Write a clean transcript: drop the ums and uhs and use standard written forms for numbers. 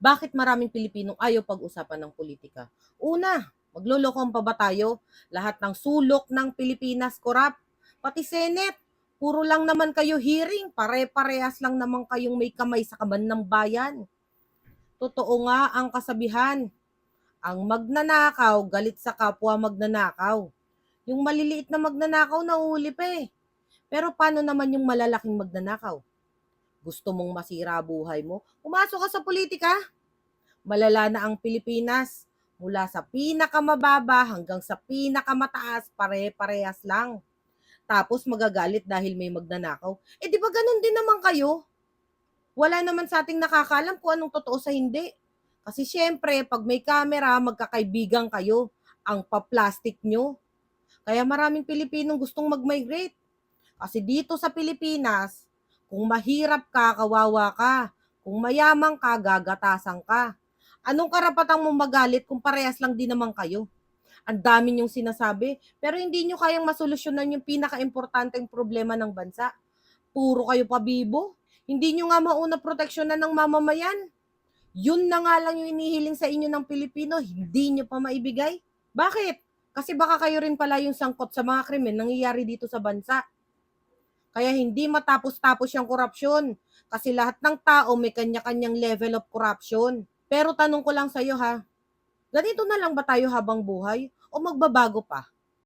Bakit maraming Pilipinong ayaw pag-usapan ng politika? Una, maglolokohan pa ba tayo? Lahat ng sulok ng Pilipinas korap. Pati Senate, puro lang naman kayo hearing, pare-parehas lang naman kayong may kamay sa kaban ng bayan. Totoo nga ang kasabihan, ang magnanakaw galit sa kapwa magnanakaw. Yung maliliit na magnanakaw nahuli pa eh. Pero paano naman yung malalaking magnanakaw? Gusto mong masira buhay mo? Pumasok ka sa politika. Malala na ang Pilipinas. Mula sa pinakamababa hanggang sa pinakamataas, pare-parehas lang. Tapos magagalit dahil may magnanakaw. Eh di ba ganun din naman kayo? Wala naman sa ating nakakalam kung anong totoo sa hindi. Kasi syempre, pag may camera, magkakaibigan kayo. Ang pa-plastic nyo. Kaya maraming Pilipinong gustong mag-migrate. Kasi dito sa Pilipinas, kung mahirap ka, kawawa ka. Kung mayaman ka, gagatasan ka. Anong karapatang mong magalit kung parehas lang din naman kayo? Ang dami niyong sinasabi, pero hindi niyo kayang masolusyonan yung pinaka-importanteng problema ng bansa. Puro kayo pabibo. Hindi niyo nga mauna proteksyonan ng mamamayan. Yun na nga lang yung inihiling sa inyo ng Pilipino, hindi niyo pa maibigay. Bakit? Kasi baka kayo rin pala yung sangkot sa mga krimen nangyayari dito sa bansa. Kaya hindi matapos-tapos yung korupsyon. Kasi lahat ng tao may kanya-kanyang level of corruption. Pero tanong ko lang sa'yo ha, ganito na lang ba tayo habang buhay o magbabago pa?